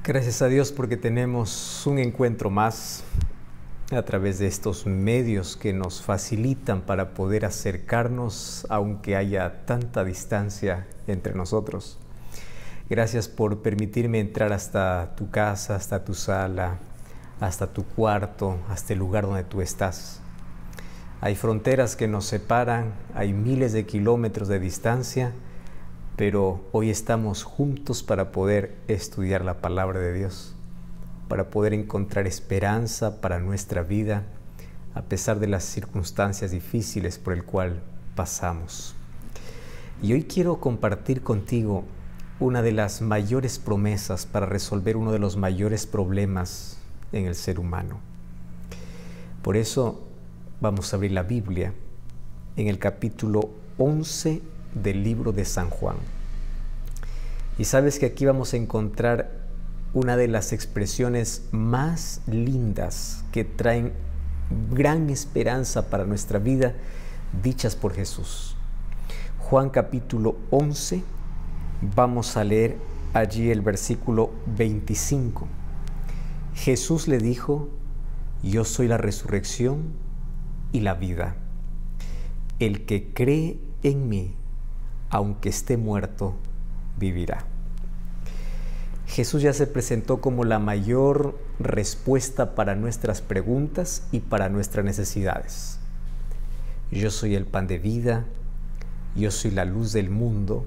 Gracias a Dios porque tenemos un encuentro más a través de estos medios que nos facilitan para poder acercarnos aunque haya tanta distancia entre nosotros. Gracias por permitirme entrar hasta tu casa, hasta tu sala, hasta tu cuarto, hasta el lugar donde tú estás. Hay fronteras que nos separan, hay miles de kilómetros de distancia, pero hoy estamos juntos para poder estudiar la palabra de Dios, para poder encontrar esperanza para nuestra vida, a pesar de las circunstancias difíciles por el cual pasamos. Y hoy quiero compartir contigo una de las mayores promesas para resolver uno de los mayores problemas en el ser humano. Por eso vamos a abrir la Biblia en el capítulo 11 del libro de San Juan. Y sabes que aquí vamos a encontrar una de las expresiones más lindas que traen gran esperanza para nuestra vida, dichas por Jesús. Juan capítulo 11, vamos a leer allí el versículo 25. Jesús le dijo: yo soy la resurrección y la vida. El que cree en mí, aunque esté muerto, vivirá. Jesús ya se presentó como la mayor respuesta para nuestras preguntas y para nuestras necesidades. Yo soy el pan de vida, yo soy la luz del mundo,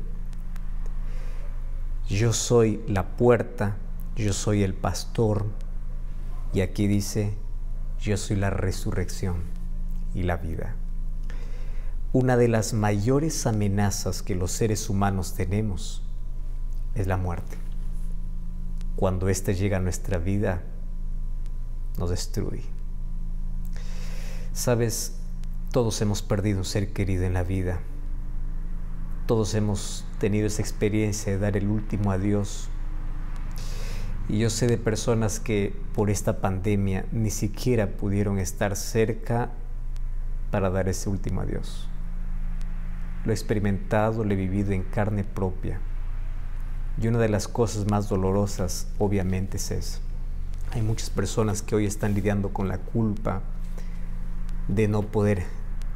yo soy la puerta, yo soy el pastor, y aquí dice: yo soy la resurrección y la vida. Una de las mayores amenazas que los seres humanos tenemos es la muerte. Cuando ésta llega a nuestra vida, nos destruye. Sabes, todos hemos perdido un ser querido en la vida. Todos hemos tenido esa experiencia de dar el último adiós. Y yo sé de personas que por esta pandemia ni siquiera pudieron estar cerca para dar ese último adiós. Lo he experimentado, lo he vivido en carne propia. Y una de las cosas más dolorosas, obviamente, es eso. Hay muchas personas que hoy están lidiando con la culpa de no poder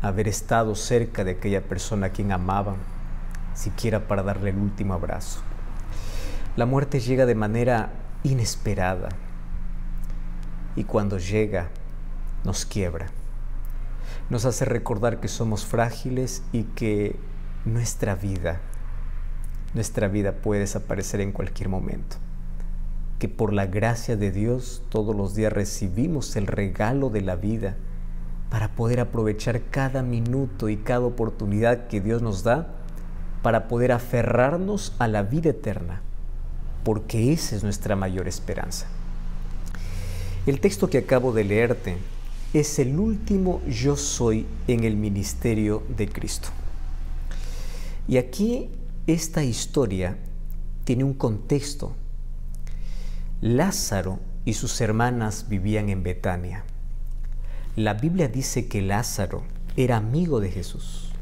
haber estado cerca de aquella persona a quien amaban, siquiera para darle el último abrazo. La muerte llega de manera inesperada, y cuando llega, nos quiebra. Nos hace recordar que somos frágiles y que nuestra vida puede desaparecer en cualquier momento. Que por la gracia de Dios todos los días recibimos el regalo de la vida para poder aprovechar cada minuto y cada oportunidad que Dios nos da para poder aferrarnos a la vida eterna, porque esa es nuestra mayor esperanza. El texto que acabo de leerte es el último yo soy en el ministerio de Cristo. Y aquí esta historia tiene un contexto. Lázaro y sus hermanas vivían en Betania. La Biblia dice que Lázaro era amigo de Jesús.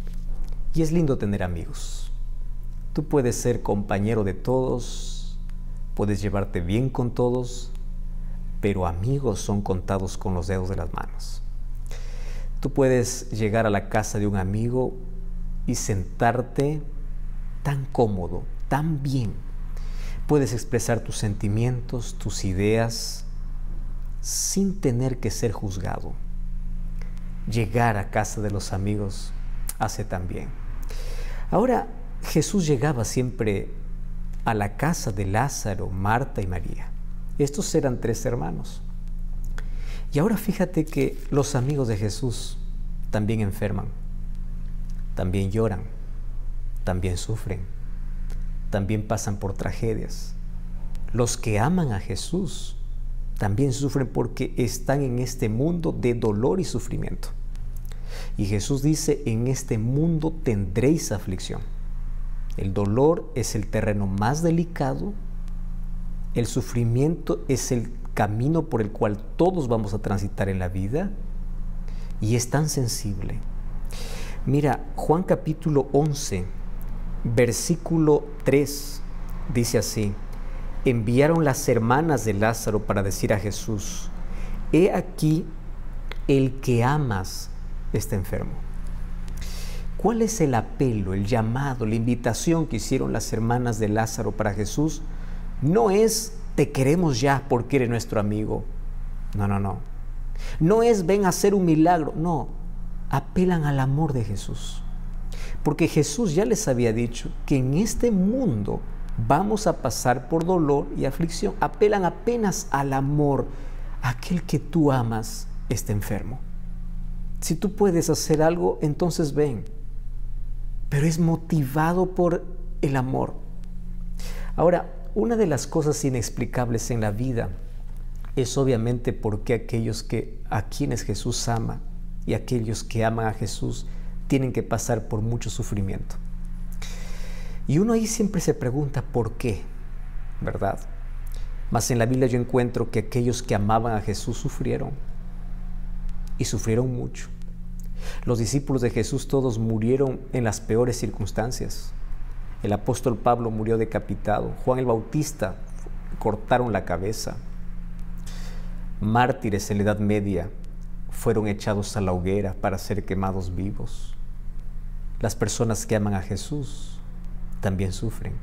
Y es lindo tener amigos. Tú puedes ser compañero de todos, puedes llevarte bien con todos, pero amigos son contados con los dedos de las manos. Tú puedes llegar a la casa de un amigo y sentarte tan cómodo, tan bien. Puedes expresar tus sentimientos, tus ideas, sin tener que ser juzgado. Llegar a casa de los amigos hace tan bien. Ahora, Jesús llegaba siempre a la casa de Lázaro, Marta y María. Estos eran 3 hermanos. Y ahora fíjate que los amigos de Jesús también enferman, también lloran, también sufren, también pasan por tragedias. Los que aman a Jesús también sufren porque están en este mundo de dolor y sufrimiento. Y Jesús dice: en este mundo tendréis aflicción. El dolor es el terreno más delicado. El sufrimiento es el camino por el cual todos vamos a transitar en la vida, y es tan sensible. Mira, Juan capítulo 11, versículo 3, dice así: enviaron las hermanas de Lázaro para decir a Jesús: he aquí, el que amas está enfermo. ¿Cuál es el apelo, el llamado, la invitación que hicieron las hermanas de Lázaro para Jesús? No es: te queremos ya porque eres nuestro amigo. No. No es: ven a hacer un milagro. No, apelan al amor de Jesús. Porque Jesús ya les había dicho que en este mundo vamos a pasar por dolor y aflicción. Apelan apenas al amor. Aquel que tú amas está enfermo. Si tú puedes hacer algo, entonces ven. Pero es motivado por el amor. Ahora, una de las cosas inexplicables en la vida es obviamente por qué a quienes Jesús ama y aquellos que aman a Jesús tienen que pasar por mucho sufrimiento. Y uno ahí siempre se pregunta por qué, ¿verdad? Mas en la Biblia yo encuentro que aquellos que amaban a Jesús sufrieron, y sufrieron mucho. Los discípulos de Jesús todos murieron en las peores circunstancias. El apóstol Pablo murió decapitado, Juan el Bautista cortaron la cabeza. Mártires en la Edad Media fueron echados a la hoguera para ser quemados vivos. Las personas que aman a Jesús también sufren,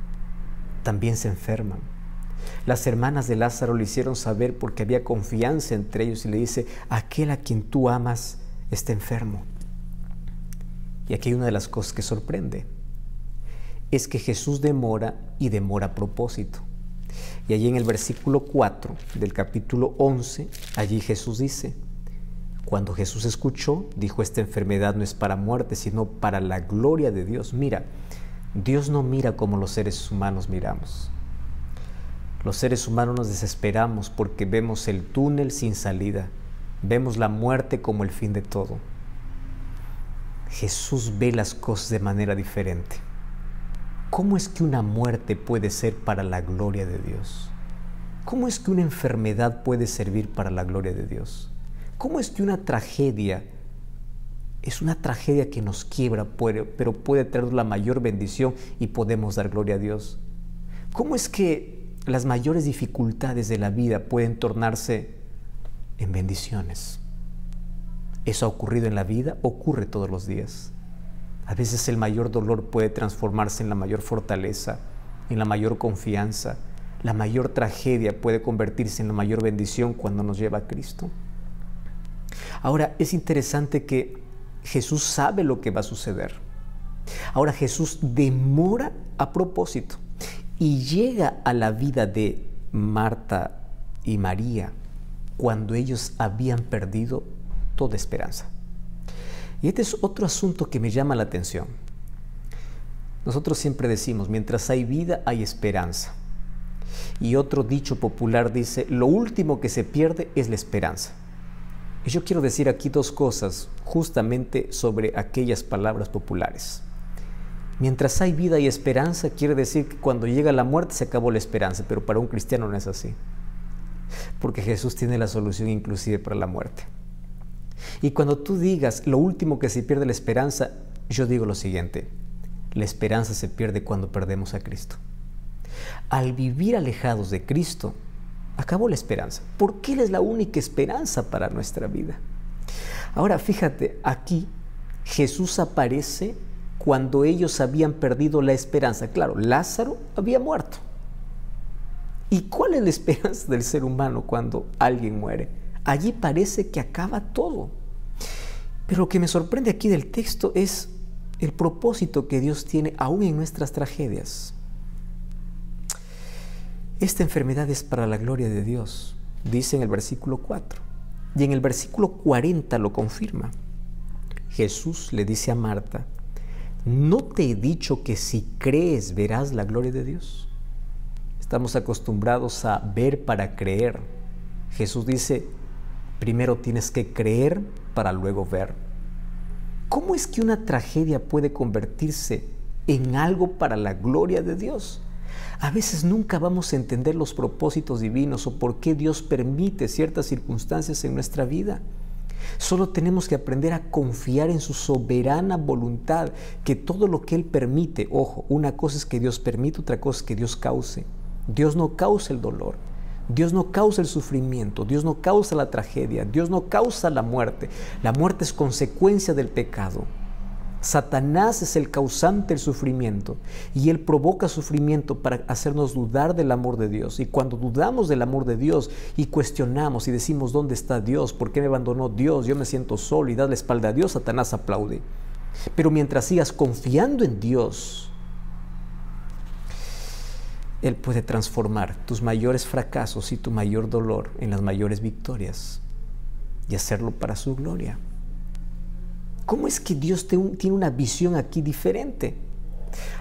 también se enferman. Las hermanas de Lázaro le hicieron saber porque había confianza entre ellos y le dice: aquel a quien tú amas está enfermo. Y aquí hay una de las cosas que sorprende, es que Jesús demora y demora a propósito. Y allí en el versículo 4 del capítulo 11, allí Jesús dice: cuando Jesús escuchó, dijo: esta enfermedad no es para muerte, sino para la gloria de Dios. Mira, Dios no mira como los seres humanos miramos. Los seres humanos nos desesperamos porque vemos el túnel sin salida. Vemos la muerte como el fin de todo. Jesús ve las cosas de manera diferente. ¿Cómo es que una muerte puede ser para la gloria de Dios? ¿Cómo es que una enfermedad puede servir para la gloria de Dios? ¿Cómo es que una tragedia es una tragedia que nos quiebra, pero puede traer la mayor bendición y podemos dar gloria a Dios? ¿Cómo es que las mayores dificultades de la vida pueden tornarse en bendiciones? ¿Eso ha ocurrido en la vida? Ocurre todos los días. A veces el mayor dolor puede transformarse en la mayor fortaleza, en la mayor confianza. La mayor tragedia puede convertirse en la mayor bendición cuando nos lleva a Cristo. Ahora, es interesante que Jesús sabe lo que va a suceder. Ahora, Jesús demora a propósito y llega a la vida de Marta y María cuando ellos habían perdido toda esperanza. Y este es otro asunto que me llama la atención. Nosotros siempre decimos: mientras hay vida, hay esperanza. Y otro dicho popular dice: lo último que se pierde es la esperanza. Y yo quiero decir aquí dos cosas justamente sobre aquellas palabras populares. Mientras hay vida y esperanza, quiere decir que cuando llega la muerte se acabó la esperanza, pero para un cristiano no es así. Porque Jesús tiene la solución inclusive para la muerte. Y cuando tú digas lo último que se pierde la esperanza, yo digo lo siguiente: la esperanza se pierde cuando perdemos a Cristo. Al vivir alejados de Cristo, acabó la esperanza, porque Él es la única esperanza para nuestra vida. Ahora fíjate, aquí Jesús aparece cuando ellos habían perdido la esperanza. Claro, Lázaro había muerto. ¿Y cuál es la esperanza del ser humano cuando alguien muere? Allí parece que acaba todo. Pero lo que me sorprende aquí del texto es el propósito que Dios tiene aún en nuestras tragedias. Esta enfermedad es para la gloria de Dios, dice en el versículo 4. Y en el versículo 40 lo confirma. Jesús le dice a Marta: ¿no te he dicho que si crees verás la gloria de Dios? Estamos acostumbrados a ver para creer. Jesús dice: primero tienes que creer para luego ver. ¿Cómo es que una tragedia puede convertirse en algo para la gloria de Dios? A veces nunca vamos a entender los propósitos divinos o por qué Dios permite ciertas circunstancias en nuestra vida. Solo tenemos que aprender a confiar en su soberana voluntad, que todo lo que Él permite, ojo, una cosa es que Dios permite, otra cosa es que Dios cause. Dios no causa el dolor. Dios no causa el sufrimiento. Dios no causa la tragedia. Dios no causa la muerte. La muerte es consecuencia del pecado. Satanás es el causante del sufrimiento y él provoca sufrimiento para hacernos dudar del amor de Dios. Y cuando dudamos del amor de Dios y cuestionamos y decimos, ¿dónde está Dios? ¿Por qué me abandonó Dios? Yo me siento solo y das la espalda a Dios, Satanás aplaude. Pero mientras sigas confiando en Dios, Él puede transformar tus mayores fracasos y tu mayor dolor en las mayores victorias y hacerlo para su gloria. ¿Cómo es que Dios tiene una visión aquí diferente?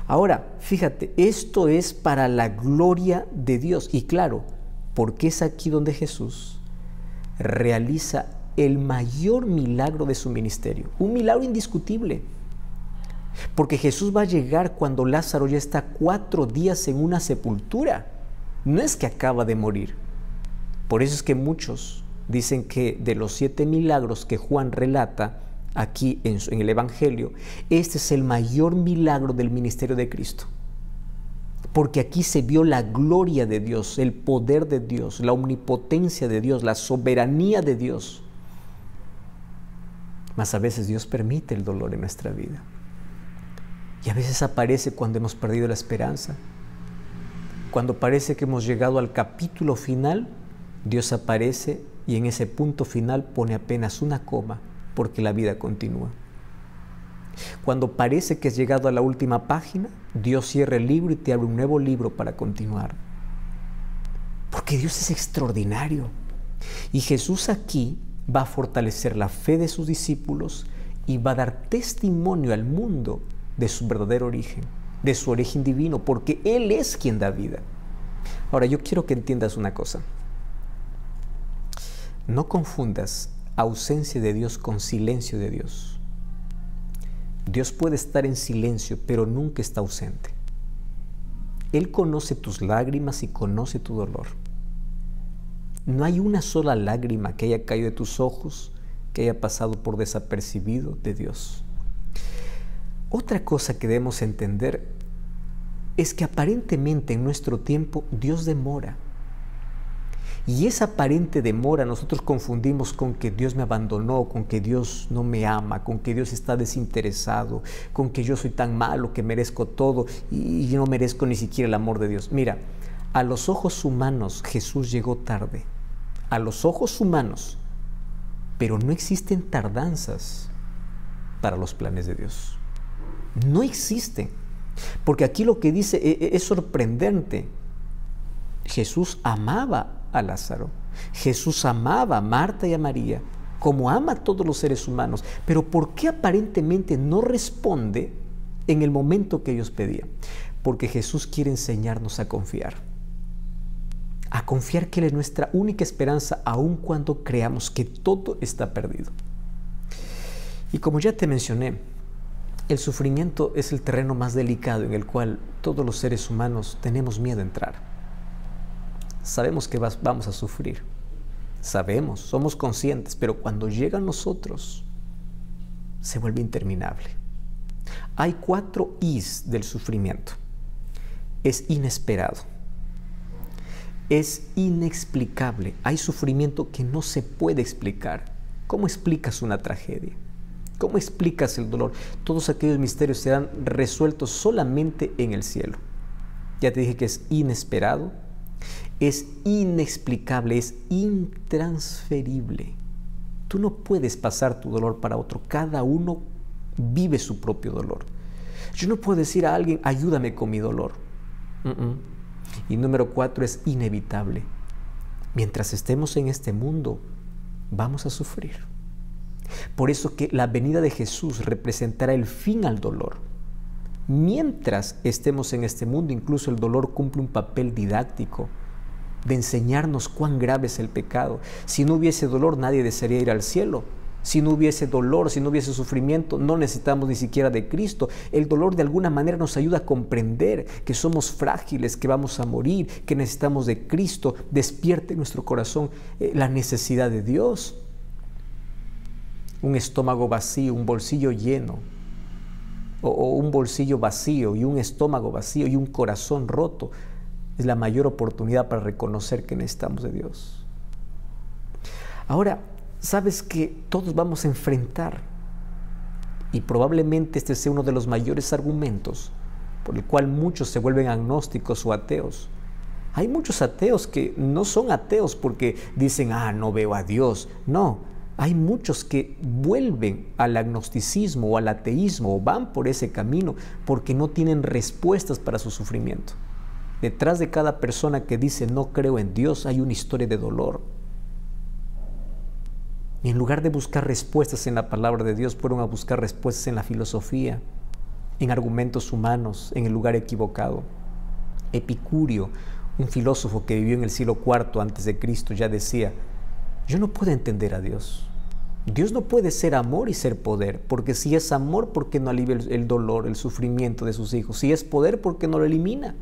Ahora, fíjate, esto es para la gloria de Dios. Y claro, porque es aquí donde Jesús realiza el mayor milagro de su ministerio. Un milagro indiscutible. Porque Jesús va a llegar cuando Lázaro ya está 4 días en una sepultura. No es que acaba de morir. Por eso es que muchos dicen que de los 7 milagros que Juan relata aquí en el Evangelio, este es el mayor milagro del ministerio de Cristo. Porque aquí se vio la gloria de Dios, el poder de Dios, la omnipotencia de Dios, la soberanía de Dios. Mas a veces Dios permite el dolor en nuestra vida. Y a veces aparece cuando hemos perdido la esperanza. Cuando parece que hemos llegado al capítulo final, Dios aparece y en ese punto final pone apenas una coma, porque la vida continúa. Cuando parece que has llegado a la última página, Dios cierra el libro y te abre un nuevo libro para continuar. Porque Dios es extraordinario. Y Jesús aquí va a fortalecer la fe de sus discípulos y va a dar testimonio al mundo de su verdadero origen, de su origen divino, porque Él es quien da vida. Ahora, yo quiero que entiendas una cosa. No confundas ausencia de Dios con silencio de Dios. Dios puede estar en silencio, pero nunca está ausente. Él conoce tus lágrimas y conoce tu dolor. No hay una sola lágrima que haya caído de tus ojos que haya pasado por desapercibido de Dios. Otra cosa que debemos entender es que aparentemente en nuestro tiempo Dios demora. Y esa aparente demora nosotros confundimos con que Dios me abandonó, con que Dios no me ama, con que Dios está desinteresado, con que yo soy tan malo que merezco todo y no merezco ni siquiera el amor de Dios. Mira, a los ojos humanos Jesús llegó tarde, a los ojos humanos, pero no existen tardanzas para los planes de Dios. No existen, porque aquí lo que dice es sorprendente. Jesús amaba a Lázaro. Jesús amaba a Marta y a María, como ama a todos los seres humanos. Pero ¿por qué aparentemente no responde en el momento que ellos pedían? Porque Jesús quiere enseñarnos a confiar que Él es nuestra única esperanza, aun cuando creamos que todo está perdido. Y como ya te mencioné, el sufrimiento es el terreno más delicado en el cual todos los seres humanos tenemos miedo a entrar. Sabemos que vamos a sufrir, sabemos, somos conscientes, pero cuando llega a nosotros se vuelve interminable. Hay 4 Is del sufrimiento. Es inesperado, es inexplicable. Hay sufrimiento que no se puede explicar. ¿Cómo explicas una tragedia? ¿Cómo explicas el dolor? Todos aquellos misterios serán resueltos solamente en el cielo. Ya te dije que es inesperado, es inexplicable, es intransferible. Tú no puedes pasar tu dolor para otro. Cada uno vive su propio dolor. Yo no puedo decir a alguien, ayúdame con mi dolor. Y número 4, es inevitable. Mientras estemos en este mundo, vamos a sufrir. Por eso que la venida de Jesús representará el fin al dolor. Mientras estemos en este mundo, incluso el dolor cumple un papel didáctico de enseñarnos cuán grave es el pecado. Si no hubiese dolor, nadie desearía ir al cielo. Si no hubiese dolor, si no hubiese sufrimiento, no necesitamos ni siquiera de Cristo. El dolor de alguna manera nos ayuda a comprender que somos frágiles, que vamos a morir, que necesitamos de Cristo. Despierte en nuestro corazón la necesidad de Dios. Un estómago vacío, un bolsillo lleno, o un bolsillo vacío y un estómago vacío y un corazón roto, Es la mayor oportunidad para reconocer que necesitamos de Dios. Ahora, sabes que todos vamos a enfrentar, y probablemente este sea uno de los mayores argumentos por el cual muchos se vuelven agnósticos o ateos. Hay muchos ateos que no son ateos porque dicen, no veo a Dios. No, hay muchos que vuelven al agnosticismo o al ateísmo o van por ese camino porque no tienen respuestas para su sufrimiento. Detrás de cada persona que dice no creo en Dios hay una historia de dolor. Y en lugar de buscar respuestas en la palabra de Dios, fueron a buscar respuestas en la filosofía, en argumentos humanos, en el lugar equivocado. Epicurio, un filósofo que vivió en el siglo IV a.C., ya decía, yo no puedo entender a Dios. Dios no puede ser amor y ser poder, porque si es amor, ¿por qué no alivia el dolor, el sufrimiento de sus hijos? Si es poder, ¿por qué no lo elimina?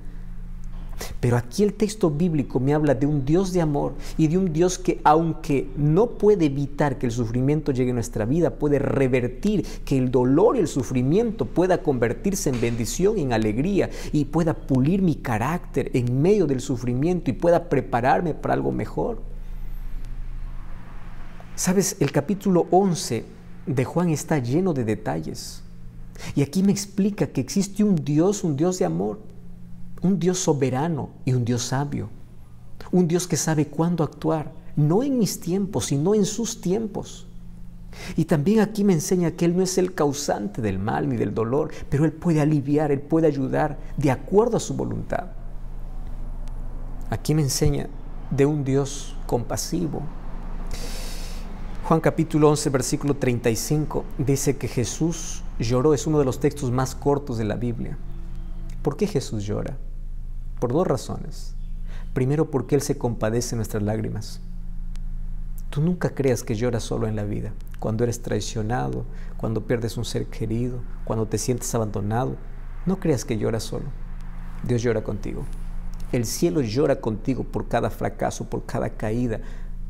Pero aquí el texto bíblico me habla de un Dios de amor y de un Dios que, aunque no puede evitar que el sufrimiento llegue a nuestra vida, puede revertir que el dolor y el sufrimiento pueda convertirse en bendición, en alegría, y pueda pulir mi carácter en medio del sufrimiento y pueda prepararme para algo mejor. ¿Sabes? El capítulo 11 de Juan está lleno de detalles. Y aquí me explica que existe un Dios de amor. Un Dios soberano y un Dios sabio. Un Dios que sabe cuándo actuar, no en mis tiempos, sino en sus tiempos. Y también aquí me enseña que Él no es el causante del mal ni del dolor, pero Él puede aliviar, Él puede ayudar de acuerdo a su voluntad. Aquí me enseña de un Dios compasivo. Juan capítulo 11, versículo 35, dice que Jesús lloró. Es uno de los textos más cortos de la Biblia. ¿Por qué Jesús llora? Por dos razones. Primero, porque Él se compadece de nuestras lágrimas. Tú nunca creas que lloras solo en la vida. Cuando eres traicionado, cuando pierdes un ser querido, cuando te sientes abandonado, no creas que lloras solo. Dios llora contigo. El cielo llora contigo por cada fracaso, por cada caída,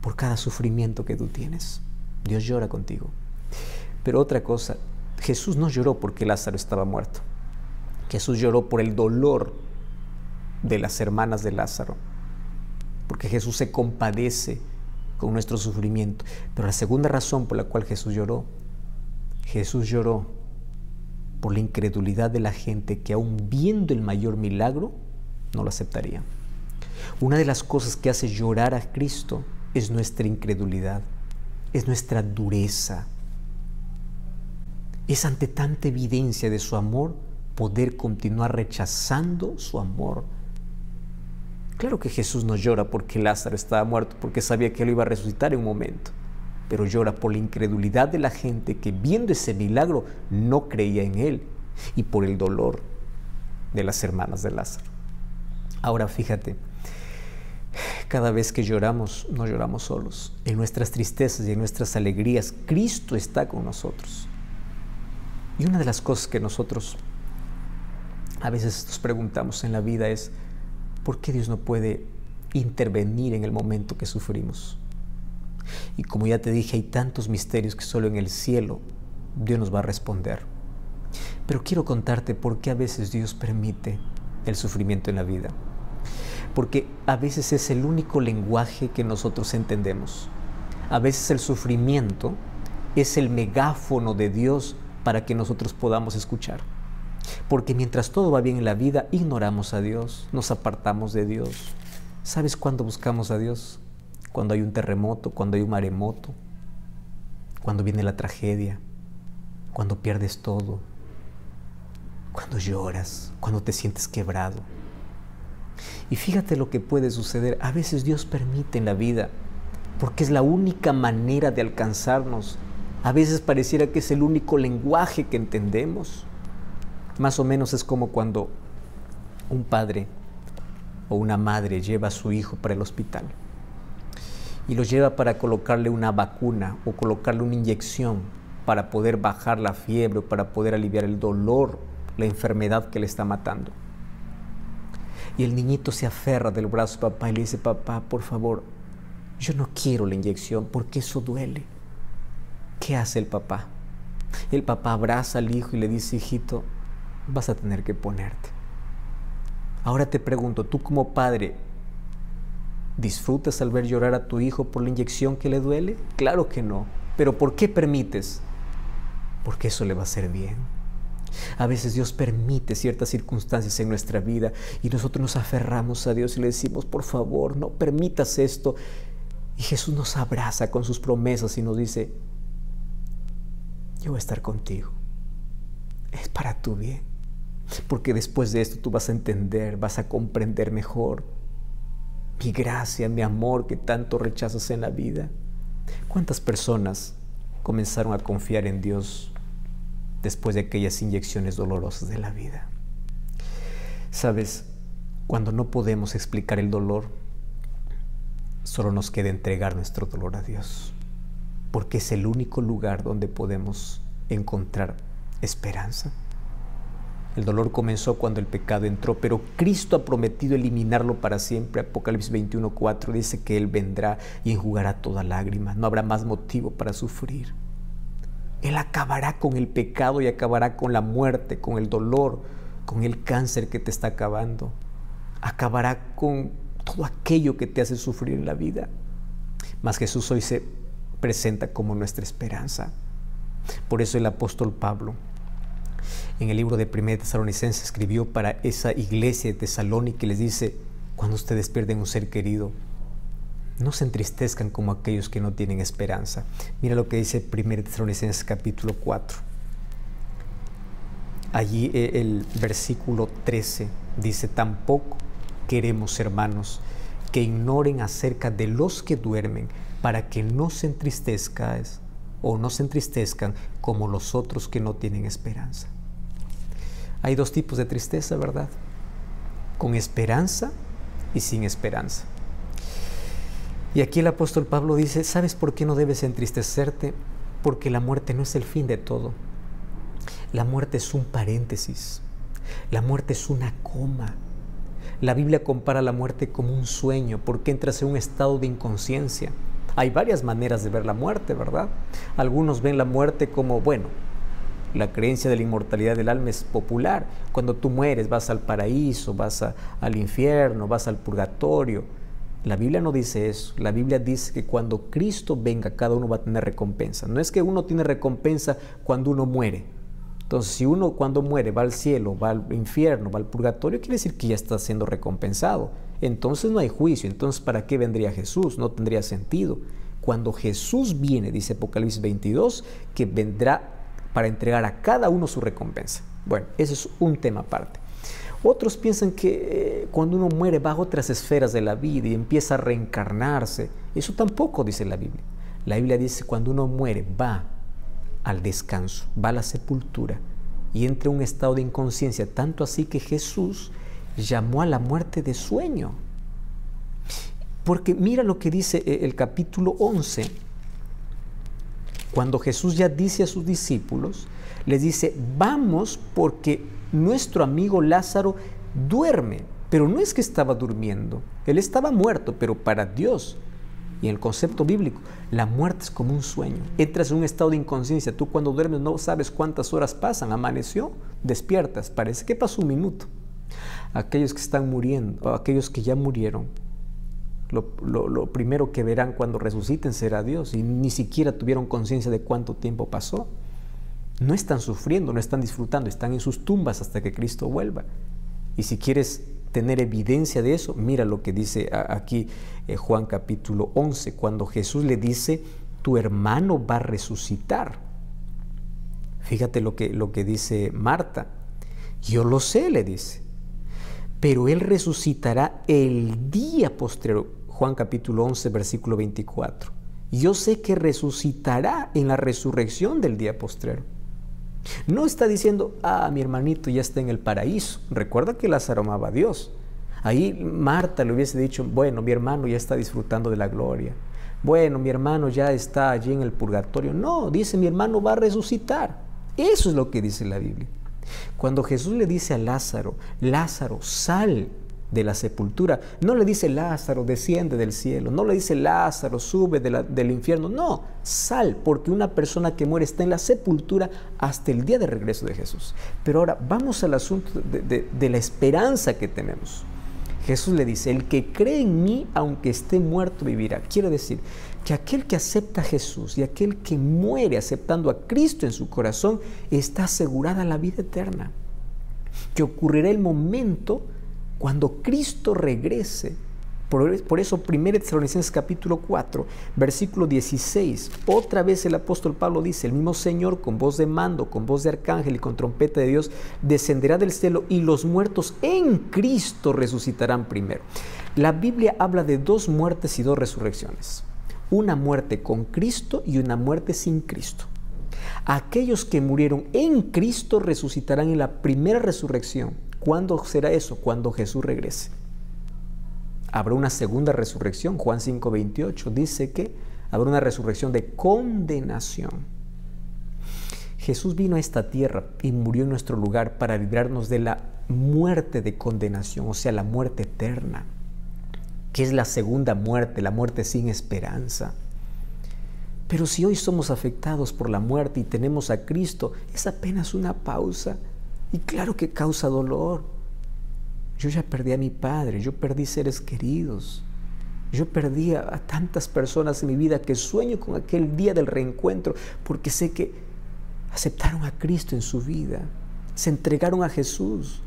por cada sufrimiento que tú tienes. Dios llora contigo. Pero otra cosa, Jesús no lloró porque Lázaro estaba muerto. Jesús lloró por el dolor de las hermanas de Lázaro, porque Jesús se compadece con nuestro sufrimiento. Pero la segunda razón por la cual Jesús lloró por la incredulidad de la gente que aún viendo el mayor milagro, no lo aceptaría. Una de las cosas que hace llorar a Cristo es nuestra incredulidad, es nuestra dureza. Es ante tanta evidencia de su amor poder continuar rechazando su amor. Claro que Jesús no llora porque Lázaro estaba muerto, porque sabía que él iba a resucitar en un momento, pero llora por la incredulidad de la gente que viendo ese milagro no creía en él, y por el dolor de las hermanas de Lázaro. Ahora fíjate, cada vez que lloramos, no lloramos solos. En nuestras tristezas y en nuestras alegrías, Cristo está con nosotros. Y una de las cosas que nosotros a veces nos preguntamos en la vida es, ¿por qué Dios no puede intervenir en el momento que sufrimos? Y como ya te dije, hay tantos misterios que solo en el cielo Dios nos va a responder. Pero quiero contarte por qué a veces Dios permite el sufrimiento en la vida. Porque a veces es el único lenguaje que nosotros entendemos. A veces el sufrimiento es el megáfono de Dios para que nosotros podamos escuchar. Porque mientras todo va bien en la vida, ignoramos a Dios, nos apartamos de Dios. ¿Sabes cuándo buscamos a Dios? Cuando hay un terremoto, cuando hay un maremoto, cuando viene la tragedia, cuando pierdes todo, cuando lloras, cuando te sientes quebrado. Y fíjate lo que puede suceder. A veces Dios permite en la vida, porque es la única manera de alcanzarnos. A veces pareciera que es el único lenguaje que entendemos. Más o menos es como cuando un padre o una madre lleva a su hijo para el hospital y lo lleva para colocarle una vacuna o colocarle una inyección para poder bajar la fiebre o para poder aliviar el dolor, la enfermedad que le está matando. Y el niñito se aferra del brazo de papá y le dice, papá, por favor, yo no quiero la inyección porque eso duele. ¿Qué hace el papá? El papá abraza al hijo y le dice, hijito, vas a tener que ponerte. Ahora te pregunto, tú como padre, ¿disfrutas al ver llorar a tu hijo por la inyección que le duele? Claro que no. ¿Pero por qué permites? Porque eso le va a hacer bien. A veces Dios permite ciertas circunstancias en nuestra vida y nosotros nos aferramos a Dios y le decimos, por favor, no permitas esto. Y Jesús nos abraza con sus promesas y nos dice, yo voy a estar contigo. Es para tu bien. Porque después de esto tú vas a entender, vas a comprender mejor mi gracia, mi amor que tanto rechazas en la vida. ¿Cuántas personas comenzaron a confiar en Dios después de aquellas inyecciones dolorosas de la vida? Sabes, cuando no podemos explicar el dolor, solo nos queda entregar nuestro dolor a Dios, porque es el único lugar donde podemos encontrar esperanza. El dolor comenzó cuando el pecado entró, pero Cristo ha prometido eliminarlo para siempre. Apocalipsis 21:4 dice que Él vendrá y enjugará toda lágrima. No habrá más motivo para sufrir. Él acabará con el pecado y acabará con la muerte, con el dolor, con el cáncer que te está acabando. Acabará con todo aquello que te hace sufrir en la vida. Mas Jesús hoy se presenta como nuestra esperanza. Por eso el apóstol Pablo, en el libro de 1 Tesalonicenses, escribió para esa iglesia de Tesalónica y les dice, cuando ustedes pierden un ser querido, no se entristezcan como aquellos que no tienen esperanza. Mira lo que dice 1 Tesalonicenses capítulo 4. Allí el versículo 13 dice, tampoco queremos, hermanos, que ignoren acerca de los que duermen, para que no se entristezcan como los otros que no tienen esperanza. Hay dos tipos de tristeza, ¿verdad? Con esperanza y sin esperanza. Y aquí el apóstol Pablo dice, ¿sabes por qué no debes entristecerte? Porque la muerte no es el fin de todo. La muerte es un paréntesis. La muerte es una coma. La Biblia compara la muerte como un sueño, porque entras en un estado de inconsciencia. Hay varias maneras de ver la muerte, ¿verdad? Algunos ven la muerte como, bueno, la creencia de la inmortalidad del alma es popular. Cuando tú mueres vas al paraíso, vas al infierno, vas al purgatorio. La Biblia no dice eso. La Biblia dice que cuando Cristo venga, cada uno va a tener recompensa. No es que uno tiene recompensa cuando uno muere. Entonces, si uno cuando muere va al cielo, va al infierno, va al purgatorio, quiere decir que ya está siendo recompensado. Entonces no hay juicio. Entonces, ¿para qué vendría Jesús? No tendría sentido. Cuando Jesús viene, dice Apocalipsis 22, que vendrá para entregar a cada uno su recompensa. Bueno, ese es un tema aparte. Otros piensan que cuando uno muere va a otras esferas de la vida y empieza a reencarnarse. Eso tampoco dice la Biblia. La Biblia dice que cuando uno muere va al descanso, va a la sepultura y entra en un estado de inconsciencia, tanto así que Jesús llamó a la muerte de sueño. Porque mira lo que dice el capítulo 11. Cuando Jesús ya dice a sus discípulos, les dice, vamos porque nuestro amigo Lázaro duerme. Pero no es que estaba durmiendo, él estaba muerto, pero para Dios y en el concepto bíblico, la muerte es como un sueño. Entras en un estado de inconsciencia. Tú cuando duermes no sabes cuántas horas pasan. Amaneció, despiertas, parece que pasó un minuto. Aquellos que están muriendo, aquellos que ya murieron, lo primero que verán cuando resuciten será Dios y ni siquiera tuvieron conciencia de cuánto tiempo pasó. No están sufriendo, no están disfrutando, están en sus tumbas hasta que Cristo vuelva. Y si quieres tener evidencia de eso, mira lo que dice aquí Juan capítulo 11, cuando Jesús le dice, tu hermano va a resucitar. Fíjate lo que dice Marta. Yo lo sé, le dice, pero él resucitará el día postrero. Juan capítulo 11, versículo 24. Yo sé que resucitará en la resurrección del día postrero. No está diciendo, mi hermanito ya está en el paraíso. Recuerda que Lázaro amaba a Dios. Ahí Marta le hubiese dicho, bueno, mi hermano ya está disfrutando de la gloria. Bueno, mi hermano ya está allí en el purgatorio. No, dice, mi hermano va a resucitar. Eso es lo que dice la Biblia. Cuando Jesús le dice a Lázaro, Lázaro, sal, de la sepultura. No le dice Lázaro, desciende del cielo. No le dice Lázaro, sube del infierno. No, sal, porque una persona que muere está en la sepultura hasta el día de regreso de Jesús. Pero ahora vamos al asunto de la esperanza que tenemos. Jesús le dice, el que cree en mí, aunque esté muerto, vivirá. Quiere decir que aquel que acepta a Jesús y aquel que muere aceptando a Cristo en su corazón, está asegurada la vida eterna. Que ocurrirá el momento cuando Cristo regrese. Por eso 1 Tesalonicenses capítulo 4, versículo 16, otra vez el apóstol Pablo dice, el mismo Señor con voz de mando, con voz de arcángel y con trompeta de Dios, descenderá del cielo y los muertos en Cristo resucitarán primero. La Biblia habla de 2 muertes y 2 resurrecciones. Una muerte con Cristo y una muerte sin Cristo. Aquellos que murieron en Cristo resucitarán en la primera resurrección. ¿Cuándo será eso? Cuando Jesús regrese. Habrá una segunda resurrección. Juan 5:28 dice que habrá una resurrección de condenación. Jesús vino a esta tierra y murió en nuestro lugar para librarnos de la muerte de condenación, o sea, la muerte eterna, que es la segunda muerte, la muerte sin esperanza. Pero si hoy somos afectados por la muerte y tenemos a Cristo, es apenas una pausa. Y claro que causa dolor. Yo ya perdí a mi padre, yo perdí seres queridos. Yo perdí a tantas personas en mi vida que sueño con aquel día del reencuentro porque sé que aceptaron a Cristo en su vida, se entregaron a Jesús.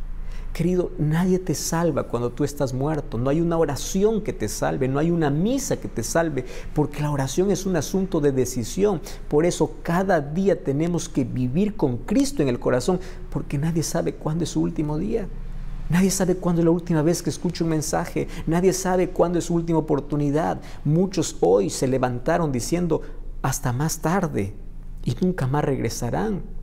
Querido, nadie te salva cuando tú estás muerto. No hay una oración que te salve, no hay una misa que te salve, porque la oración es un asunto de decisión. Por eso cada día tenemos que vivir con Cristo en el corazón, porque nadie sabe cuándo es su último día. Nadie sabe cuándo es la última vez que escucha un mensaje. Nadie sabe cuándo es su última oportunidad. Muchos hoy se levantaron diciendo hasta más tarde y nunca más regresarán.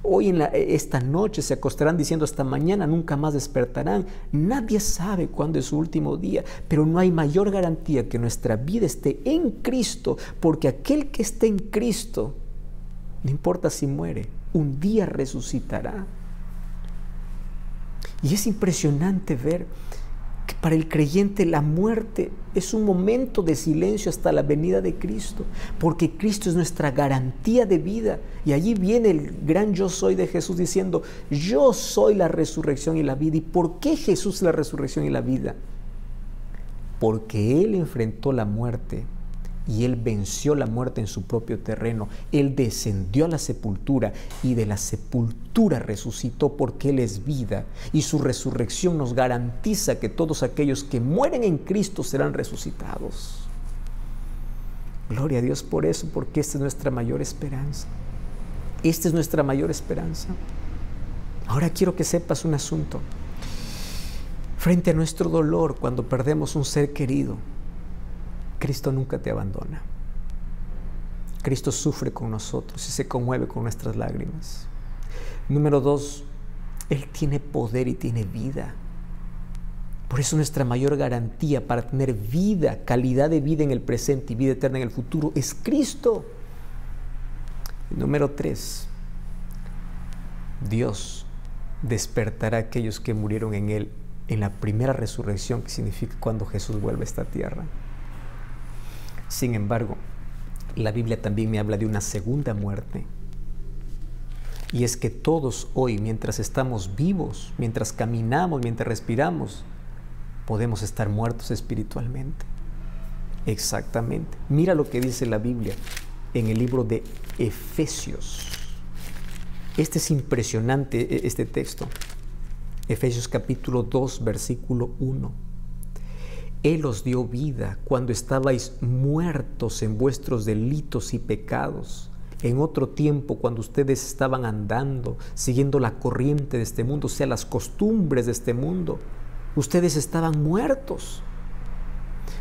Hoy esta noche se acostarán diciendo hasta mañana, nunca más despertarán. Nadie sabe cuándo es su último día, pero no hay mayor garantía que nuestra vida esté en Cristo, porque aquel que esté en Cristo, no importa si muere, un día resucitará. Y es impresionante ver que para el creyente la muerte es un momento de silencio hasta la venida de Cristo, porque Cristo es nuestra garantía de vida. Y allí viene el gran yo soy de Jesús diciendo, yo soy la resurrección y la vida. ¿Y por qué Jesús es la resurrección y la vida? Porque Él enfrentó la muerte y Él venció la muerte en su propio terreno. Él descendió a la sepultura y de la sepultura resucitó porque Él es vida. Y su resurrección nos garantiza que todos aquellos que mueren en Cristo serán resucitados. Gloria a Dios por eso, porque esta es nuestra mayor esperanza. Esta es nuestra mayor esperanza. Ahora quiero que sepas un asunto. Frente a nuestro dolor cuando perdemos un ser querido, Cristo nunca te abandona. Cristo sufre con nosotros y se conmueve con nuestras lágrimas. Número 2, Él tiene poder y tiene vida. Por eso nuestra mayor garantía para tener vida, calidad de vida en el presente y vida eterna en el futuro es Cristo. Número 3, Dios despertará a aquellos que murieron en Él en la primera resurrección, que significa cuando Jesús vuelve a esta tierra. Sin embargo, la Biblia también me habla de una segunda muerte. Y es que todos hoy, mientras estamos vivos, mientras caminamos, mientras respiramos, podemos estar muertos espiritualmente. Exactamente. Mira lo que dice la Biblia en el libro de Efesios. Este es impresionante, este texto. Efesios capítulo 2, versículo 1. Él os dio vida cuando estabais muertos en vuestros delitos y pecados. En otro tiempo, cuando ustedes estaban andando, siguiendo la corriente de este mundo, o sea, las costumbres de este mundo, ustedes estaban muertos.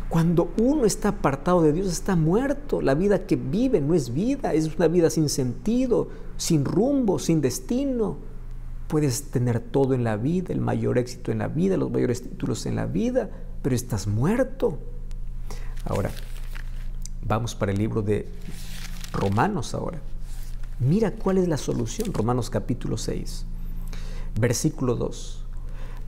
Cuando uno está apartado de Dios, está muerto. La vida que vive no es vida, es una vida sin sentido, sin rumbo, sin destino. Puedes tener todo en la vida, el mayor éxito en la vida, los mayores títulos en la vida, pero estás muerto. Ahora, vamos para el libro de Romanos ahora. Mira cuál es la solución. Romanos capítulo 6, versículo 2.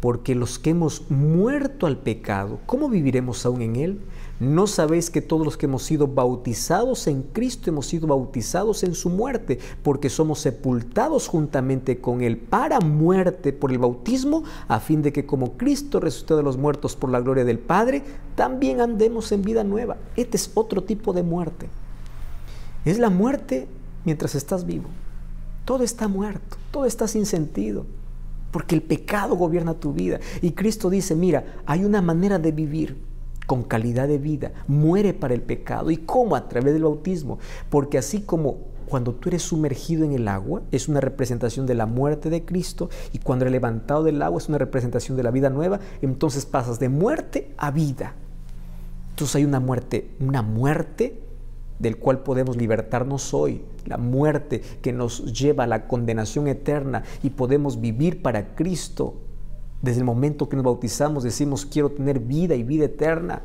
porque los que hemos muerto al pecado, ¿cómo viviremos aún en él? ¿No sabéis que todos los que hemos sido bautizados en Cristo hemos sido bautizados en su muerte? Porque somos sepultados juntamente con él para muerte por el bautismo, a fin de que como Cristo resucitó de los muertos por la gloria del Padre, también andemos en vida nueva. Este es otro tipo de muerte. Es la muerte mientras estás vivo. Todo está muerto, todo está sin sentido, porque el pecado gobierna tu vida. Y Cristo dice, mira, hay una manera de vivir con calidad de vida, muere para el pecado. ¿Y cómo? A través del bautismo, porque así como cuando tú eres sumergido en el agua, es una representación de la muerte de Cristo, y cuando eres levantado del agua es una representación de la vida nueva, entonces pasas de muerte a vida. Entonces hay una muerte del cual podemos libertarnos hoy, la muerte que nos lleva a la condenación eterna, y podemos vivir para Cristo. Desde el momento que nos bautizamos decimos, quiero tener vida y vida eterna.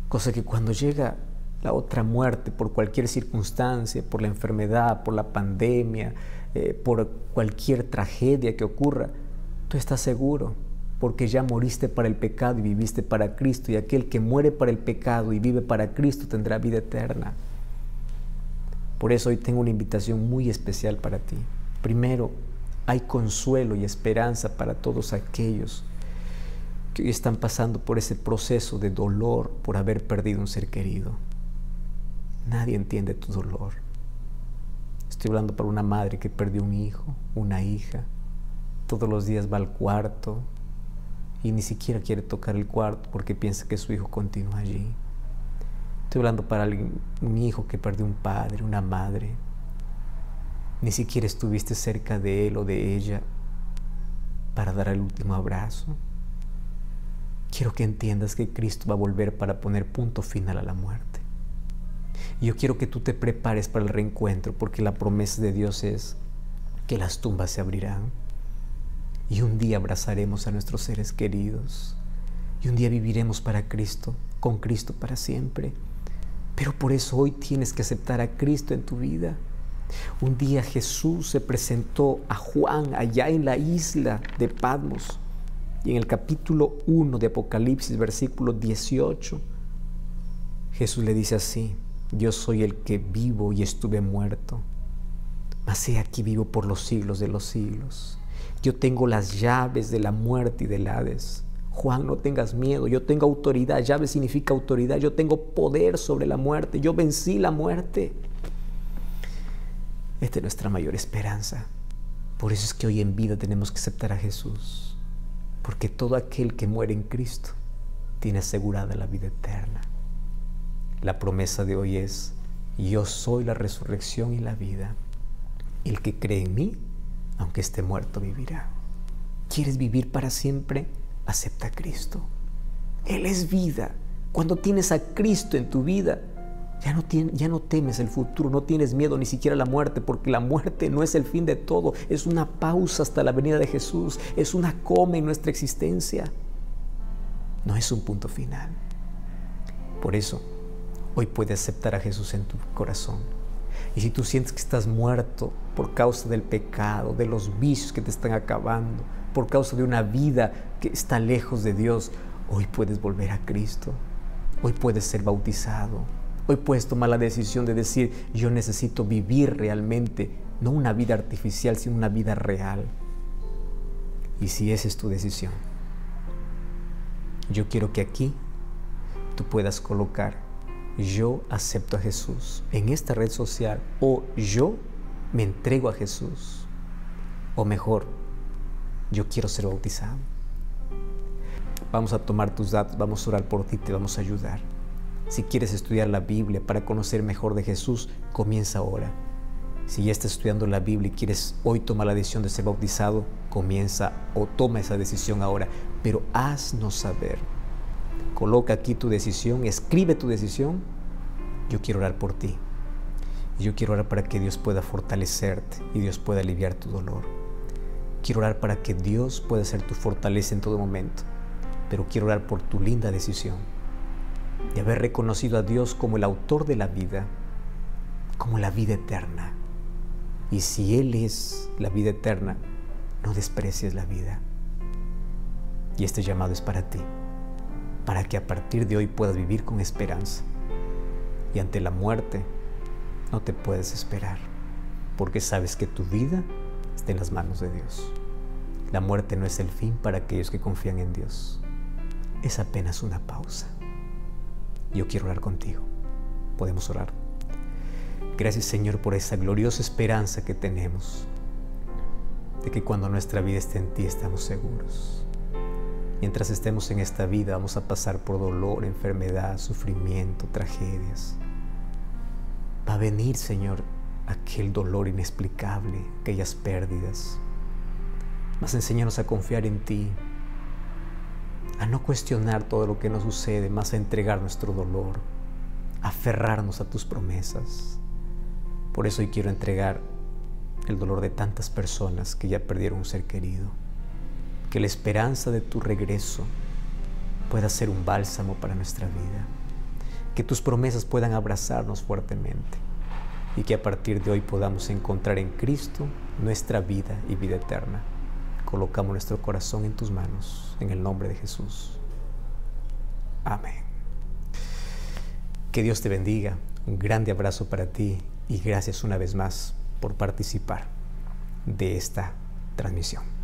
Cosa que cuando llega la otra muerte, por cualquier circunstancia, por la enfermedad, por la pandemia, por cualquier tragedia que ocurra, tú estás seguro, porque ya moriste para el pecado y viviste para Cristo, y aquel que muere para el pecado y vive para Cristo tendrá vida eterna. Por eso hoy tengo una invitación muy especial para ti. Primero, hay consuelo y esperanza para todos aquellos que hoy están pasando por ese proceso de dolor por haber perdido un ser querido. Nadie entiende tu dolor. Estoy hablando para una madre que perdió un hijo, una hija. Todos los días va al cuarto y ni siquiera quiere tocar el cuarto porque piensa que su hijo continúa allí. Estoy hablando para un hijo que perdió un padre, una madre. Ni siquiera estuviste cerca de él o de ella para dar el último abrazo. Quiero que entiendas que Cristo va a volver para poner punto final a la muerte. Y yo quiero que tú te prepares para el reencuentro, porque la promesa de Dios es que las tumbas se abrirán y un día abrazaremos a nuestros seres queridos y un día viviremos para Cristo, con Cristo para siempre. Pero por eso hoy tienes que aceptar a Cristo en tu vida. Un día Jesús se presentó a Juan allá en la isla de Patmos, y en el capítulo 1 de Apocalipsis, versículo 18, Jesús le dice así: yo soy el que vivo y estuve muerto, mas he aquí vivo por los siglos de los siglos. Yo tengo las llaves de la muerte y del Hades. Juan, no tengas miedo, yo tengo autoridad. Llave significa autoridad. Yo tengo poder sobre la muerte. Yo vencí la muerte. Esta es nuestra mayor esperanza. Por eso es que hoy en vida tenemos que aceptar a Jesús, porque todo aquel que muere en Cristo tiene asegurada la vida eterna. La promesa de hoy es: yo soy la resurrección y la vida. El que cree en mí, aunque esté muerto, vivirá. ¿Quieres vivir para siempre? Acepta a Cristo. Él es vida. Cuando tienes a Cristo en tu vida, ya no temes el futuro, no tienes miedo ni siquiera a la muerte, porque la muerte no es el fin de todo, es una pausa hasta la venida de Jesús, es una coma en nuestra existencia, no es un punto final. Por eso, hoy puedes aceptar a Jesús en tu corazón. Y si tú sientes que estás muerto por causa del pecado, de los vicios que te están acabando, por causa de una vida que está lejos de Dios, hoy puedes volver a Cristo, hoy puedes ser bautizado. Hoy puedes tomar la decisión de decir: yo necesito vivir realmente, no una vida artificial, sino una vida real. Y si esa es tu decisión, yo quiero que aquí tú puedas colocar: yo acepto a Jesús en esta red social, o yo me entrego a Jesús, o mejor, yo quiero ser bautizado. Vamos a tomar tus datos, vamos a orar por ti, te vamos a ayudar. Si quieres estudiar la Biblia para conocer mejor de Jesús, comienza ahora. Si ya estás estudiando la Biblia y quieres hoy tomar la decisión de ser bautizado, comienza o toma esa decisión ahora. Pero haznos saber. Coloca aquí tu decisión, escribe tu decisión. Yo quiero orar por ti. Y yo quiero orar para que Dios pueda fortalecerte y Dios pueda aliviar tu dolor. Quiero orar para que Dios pueda ser tu fortaleza en todo momento. Pero quiero orar por tu linda decisión de haber reconocido a Dios como el autor de la vida, como la vida eterna. Y si Él es la vida eterna, No desprecies la vida. Y este llamado es para ti, para que a partir de hoy puedas vivir con esperanza. Y ante la muerte no te puedes esperar, porque sabes que tu vida está en las manos de Dios. La muerte no es el fin para aquellos que confían en Dios. Es apenas una pausa. Yo quiero orar contigo. ¿Podemos orar? Gracias, Señor, por esa gloriosa esperanza que tenemos, de que cuando nuestra vida esté en ti estamos seguros. Mientras estemos en esta vida vamos a pasar por dolor, enfermedad, sufrimiento, tragedias. Va a venir, Señor, aquel dolor inexplicable, aquellas pérdidas. Mas enséñanos a confiar en ti, a no cuestionar todo lo que nos sucede, más a entregar nuestro dolor, a aferrarnos a tus promesas. Por eso hoy quiero entregar el dolor de tantas personas que ya perdieron un ser querido. Que la esperanza de tu regreso pueda ser un bálsamo para nuestra vida. Que tus promesas puedan abrazarnos fuertemente y que a partir de hoy podamos encontrar en Cristo nuestra vida y vida eterna. Colocamos nuestro corazón en tus manos, en el nombre de Jesús. Amén. Que Dios te bendiga. Un grande abrazo para ti y gracias una vez más por participar de esta transmisión.